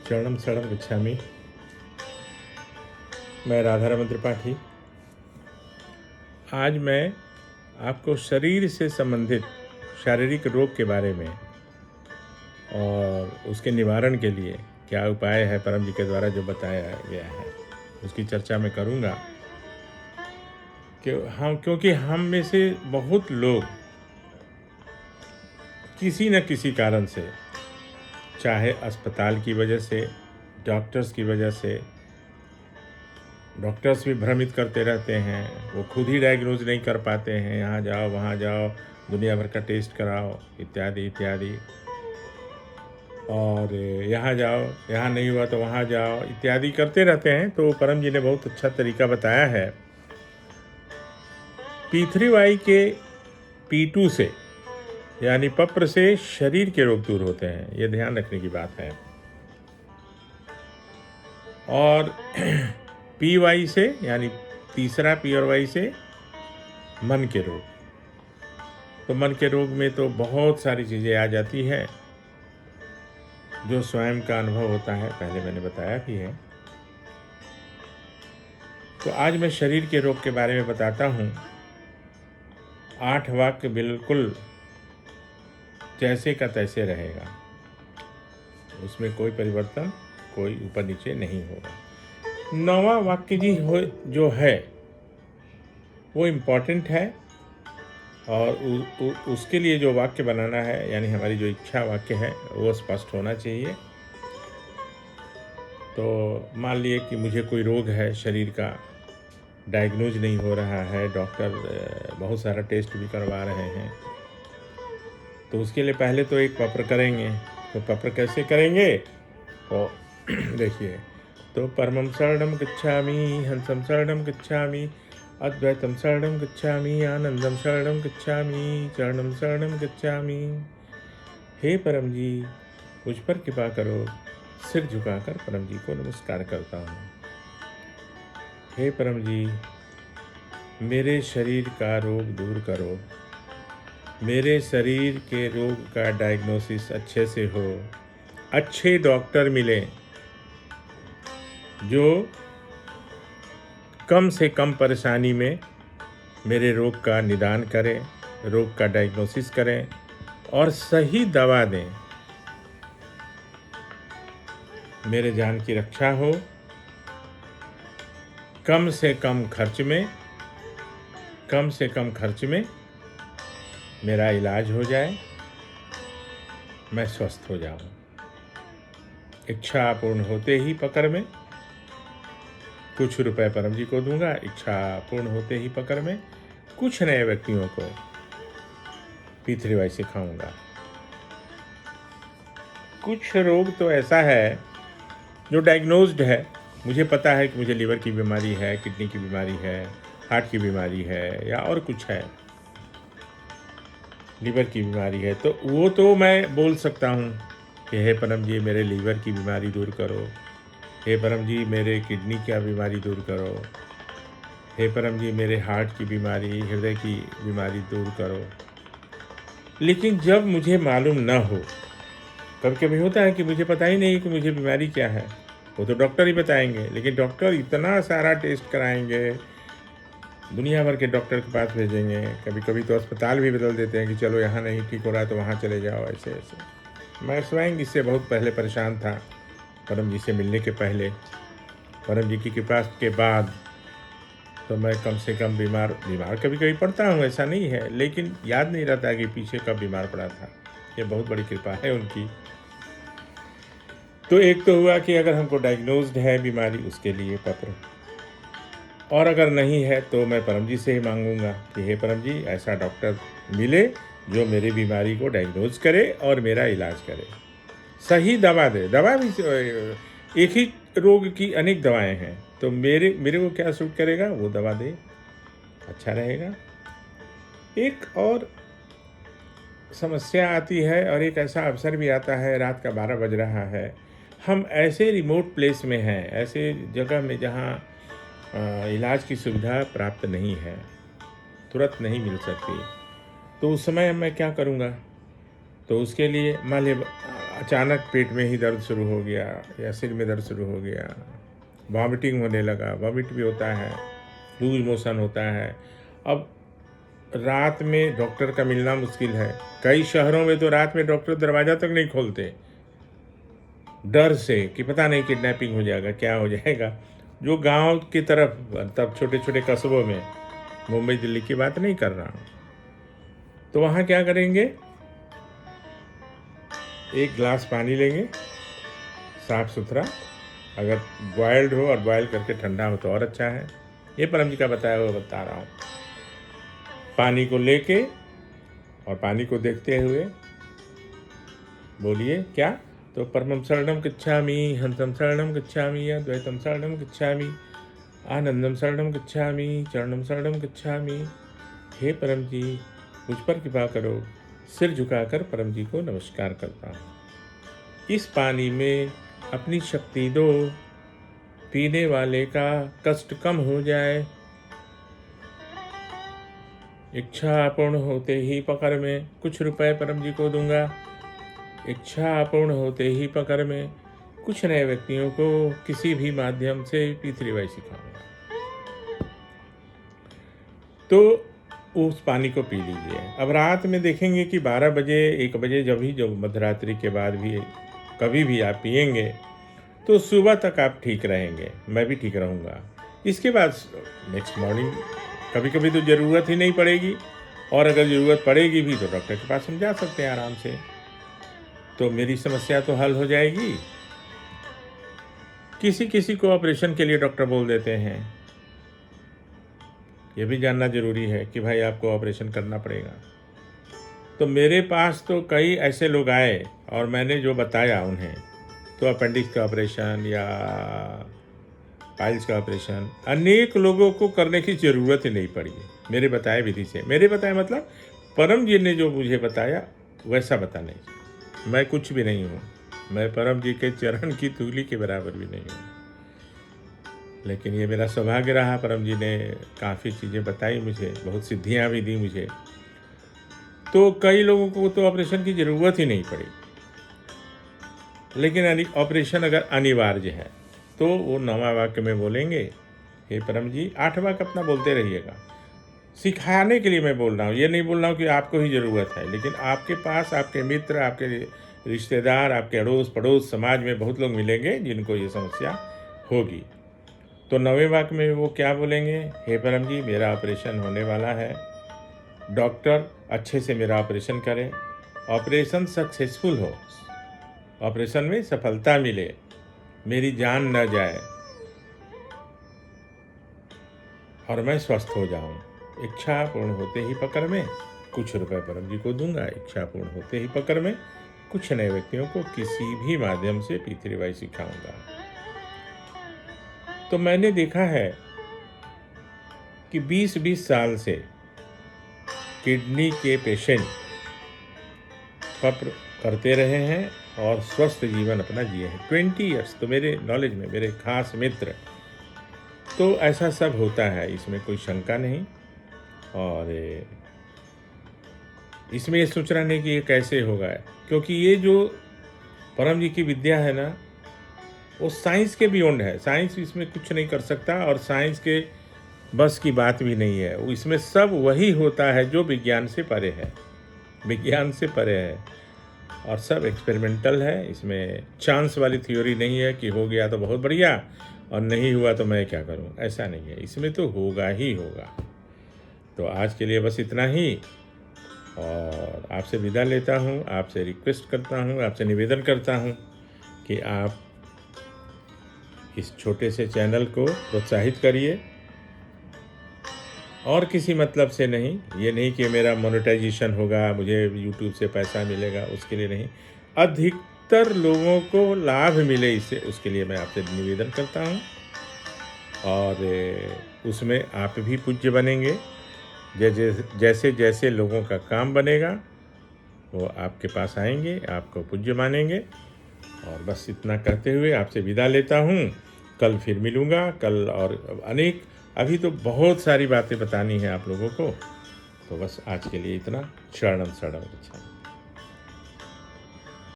शरणम शरणम गच्छामि। मैं राधारमण त्रिपाठी। आज मैं आपको शरीर से संबंधित शारीरिक रोग के बारे में और उसके निवारण के लिए क्या उपाय है परम जी के द्वारा जो बताया गया है उसकी चर्चा मैं करूँगा। क्योंकि हम में से बहुत लोग किसी न किसी कारण से, चाहे अस्पताल की वजह से, डॉक्टर्स की वजह से, डॉक्टर्स भी भ्रमित करते रहते हैं, वो खुद ही डायग्नोज नहीं कर पाते हैं, यहाँ जाओ वहाँ जाओ, दुनिया भर का टेस्ट कराओ इत्यादि इत्यादि, और यहाँ जाओ, यहाँ नहीं हुआ तो वहाँ जाओ इत्यादि करते रहते हैं। तो परम जी ने बहुत अच्छा तरीका बताया है। P3Y के P2 से यानी पत्र से शरीर के रोग दूर होते हैं, ये ध्यान रखने की बात है। और PY से यानी तीसरा P और Y से मन के रोग। तो मन के रोग में तो बहुत सारी चीज़ें आ जाती हैं जो स्वयं का अनुभव होता है, पहले मैंने बताया भी है। तो आज मैं शरीर के रोग के बारे में बताता हूँ। 8 वाक्य बिल्कुल जैसे का तैसे रहेगा, उसमें कोई परिवर्तन, कोई ऊपर नीचे नहीं होगा। 9वां वाक्य जो है वो इम्पॉर्टेंट है, और उसके लिए जो वाक्य बनाना है, यानी हमारी जो इच्छा वाक्य है वो स्पष्ट होना चाहिए। तो मान लिए कि मुझे कोई रोग है शरीर का, डायग्नोज नहीं हो रहा है, डॉक्टर बहुत सारा टेस्ट भी करवा रहे हैं, तो उसके लिए पहले तो एक पत्र करेंगे। तो पत्र कैसे करेंगे तो देखिए, तो परमं शरणं गच्छामि, हंसं शरणं गच्छामि, अद्वैतम शरणं गच्छामि, आनंदम शरणं गच्छामि, चरणं शरणं गच्छामि। हे परम जी, मुझ पर कृपा करो। सिर झुकाकर परम जी को नमस्कार करता हूँ। हे परम जी, मेरे शरीर का रोग दूर करो, मेरे शरीर के रोग का डायग्नोसिस अच्छे से हो, अच्छे डॉक्टर मिलें जो कम से कम परेशानी में मेरे रोग का निदान करें, रोग का डायग्नोसिस करें और सही दवा दें। मेरे जान की रक्षा हो, कम से कम खर्च में मेरा इलाज हो जाए, मैं स्वस्थ हो जाऊं। इच्छा पूर्ण होते ही पकड़ में कुछ रुपए परम जी को दूंगा, इच्छा पूर्ण होते ही पकड़ में कुछ नए व्यक्तियों को P3Y सिखाऊंगा। कुछ रोग तो ऐसा है जो डायग्नोज्ड है, मुझे पता है कि मुझे लीवर की बीमारी है, किडनी की बीमारी है, हार्ट की बीमारी है, या और कुछ है, लीवर की बीमारी है, तो वो तो मैं बोल सकता हूँ कि हे परम जी मेरे लीवर की बीमारी दूर करो, हे परम जी मेरे किडनी की बीमारी दूर करो, हे परम जी मेरे हार्ट की बीमारी, हृदय की बीमारी दूर करो। लेकिन जब मुझे मालूम न हो, कभी कभी होता है कि मुझे पता ही नहीं कि मुझे बीमारी क्या है, वो तो डॉक्टर ही बताएंगे, लेकिन डॉक्टर इतना सारा टेस्ट कराएंगे, दुनिया भर के डॉक्टर के पास भेजेंगे, कभी कभी तो अस्पताल भी बदल देते हैं कि चलो यहाँ नहीं ठीक हो रहा तो वहाँ चले जाओ, ऐसे ऐसे। मैं स्वयं इससे बहुत पहले परेशान था, परम जी से मिलने के पहले। परम जी की कृपा के बाद तो मैं कम से कम बीमार कभी कभी पड़ता हूँ, ऐसा नहीं है, लेकिन याद नहीं रहता कि पीछे कब बीमार पड़ा था। ये बहुत बड़ी कृपा है उनकी। तो एक तो हुआ कि अगर हमको डायग्नोज्ड है बीमारी, उसके लिए पत्र, और अगर नहीं है तो मैं परम जी से ही मांगूंगा कि हे परम जी ऐसा डॉक्टर मिले जो मेरी बीमारी को डायग्नोज करे और मेरा इलाज करे, सही दवा दे। दवा भी एक ही रोग की अनेक दवाएं हैं, तो मेरे को क्या सूट करेगा वो दवा दे, अच्छा रहेगा। एक और समस्या आती है और एक ऐसा अवसर भी आता है, रात का 12 बज रहा है, हम ऐसे रिमोट प्लेस में हैं, ऐसे जगह में जहाँ इलाज की सुविधा प्राप्त नहीं है, तुरंत नहीं मिल सकती, तो उस समय मैं क्या करूँगा। तो उसके लिए मान लीजिए अचानक पेट में ही दर्द शुरू हो गया या सिर में दर्द शुरू हो गया, वॉमिटिंग होने लगा, वॉमिट भी होता है, लूज मोशन होता है। अब रात में डॉक्टर का मिलना मुश्किल है। कई शहरों में तो रात में डॉक्टर दरवाज़ा तक नहीं खोलते, डर से कि पता नहीं किडनैपिंग हो जाएगा, क्या हो जाएगा। जो गांव की तरफ, तब छोटे छोटे कस्बों में, मुंबई दिल्ली की बात नहीं कर रहा हूँ, तो वहाँ क्या करेंगे, एक गिलास पानी लेंगे साफ सुथरा, अगर बॉयल्ड हो और बॉयल करके ठंडा हो तो और अच्छा है, ये परम जी का बताया हुआ बता रहा हूँ। पानी को लेके और पानी को देखते हुए बोलिए क्या, तो परमं शरणं गच्छामि, हंसं शरणं गच्छामि, अद्वैतं शरणं गच्छामि, आनंदम शरणं गच्छामि, चरणं शरणं गच्छामि। हे परम जी मुझ पर कृपा करो। सिर झुकाकर परम जी को नमस्कार करता हूँ। इस पानी में अपनी शक्ति दो, पीने वाले का कष्ट कम हो जाए। इच्छा पूर्ण होते ही पकड़ में कुछ रुपए परम जी को दूंगा। इच्छा पूर्ण होते ही पकड़ में कुछ नए व्यक्तियों को किसी भी माध्यम से पीतृवाई सिखाऊंगा। तो उस पानी को पी लीजिए। अब रात में देखेंगे कि 12 बजे 1 बजे जब मध्यरात्रि के बाद भी कभी भी आप पिएंगे तो सुबह तक आप ठीक रहेंगे, मैं भी ठीक रहूँगा। इसके बाद नेक्स्ट मॉर्निंग कभी कभी तो ज़रूरत ही नहीं पड़ेगी, और अगर ज़रूरत पड़ेगी भी तो डॉक्टर के पास हम जा सकते हैं आराम से, तो मेरी समस्या तो हल हो जाएगी। किसी किसी को ऑपरेशन के लिए डॉक्टर बोल देते हैं, ये भी जानना ज़रूरी है कि भाई आपको ऑपरेशन करना पड़ेगा। तो मेरे पास तो कई ऐसे लोग आए और मैंने जो बताया उन्हें, तो अपेंडिक्स का ऑपरेशन या पाइल्स का ऑपरेशन अनेक लोगों को करने की ज़रूरत ही नहीं पड़ी मेरे बताए विधि से। मेरे बताए मतलब परम जी ने जो मुझे बताया वैसा बताने। मैं कुछ भी नहीं हूँ, मैं परम जी के चरण की धूलि के बराबर भी नहीं हूँ, लेकिन ये मेरा सौभाग्य रहा, परम जी ने काफ़ी चीज़ें बताई मुझे, बहुत सिद्धियाँ भी दी मुझे। तो कई लोगों को तो ऑपरेशन की ज़रूरत ही नहीं पड़ी, लेकिन ऑपरेशन अगर अनिवार्य है तो वो 9वां वाक्य में बोलेंगे, हे परम जी 8 वाक्य अपना बोलते रहिएगा। सिखाने के लिए मैं बोल रहा हूँ, ये नहीं बोल रहा हूँ कि आपको ही ज़रूरत है, लेकिन आपके पास आपके मित्र, आपके रिश्तेदार, आपके अड़ोस पड़ोस, समाज में बहुत लोग मिलेंगे जिनको ये समस्या होगी। तो 9वें वाक्य में वो क्या बोलेंगे, हे परम जी मेरा ऑपरेशन होने वाला है, डॉक्टर अच्छे से मेरा ऑपरेशन करें, ऑपरेशन सक्सेसफुल हो, ऑपरेशन में सफलता मिले, मेरी जान न जाए और मैं स्वस्थ हो जाऊं। इच्छा पूर्ण होते ही पकड़ में कुछ रुपए परम जी को दूंगा। इच्छा पूर्ण होते ही पकड़ में कुछ नए व्यक्तियों को किसी भी माध्यम से पीतृवाई सिखाऊंगा। तो मैंने देखा है कि 20-20 साल से किडनी के पेशेंट पत्र करते रहे हैं और स्वस्थ जीवन अपना जिए हैं 20 ईयर्स। तो मेरे नॉलेज में मेरे खास मित्र, तो ऐसा सब होता है, इसमें कोई शंका नहीं। और इसमें ये सोचना नहीं कि ये कैसे होगा, क्योंकि ये जो परम जी की विद्या है ना, वो साइंस के बियॉन्ड है। साइंस इसमें कुछ नहीं कर सकता और साइंस के बस की बात भी नहीं है। इसमें सब वही होता है जो विज्ञान से परे है, विज्ञान से परे है, और सब एक्सपेरिमेंटल है। इसमें चांस वाली थ्योरी नहीं है कि हो गया तो बहुत बढ़िया और नहीं हुआ तो मैं क्या करूं, ऐसा नहीं है। इसमें तो होगा ही होगा। तो आज के लिए बस इतना ही, और आपसे विदा लेता हूं। आपसे रिक्वेस्ट करता हूं, आपसे निवेदन करता हूं कि आप इस छोटे से चैनल को प्रोत्साहित करिए, और किसी मतलब से नहीं। ये नहीं कि मेरा मोनेटाइजेशन होगा, मुझे यूट्यूब से पैसा मिलेगा, उसके लिए नहीं। अधिकतर लोगों को लाभ मिले इससे, उसके लिए मैं आपसे निवेदन करता हूँ। और उसमें आप भी पूज्य बनेंगे। जैसे जैसे लोगों का काम बनेगा वो आपके पास आएंगे, आपको पूज्य मानेंगे। और बस इतना कहते हुए आपसे विदा लेता हूँ। कल फिर मिलूँगा, कल और अनेक, अभी तो बहुत सारी बातें बतानी है आप लोगों को। तो बस आज के लिए इतना। शरणम शरणम।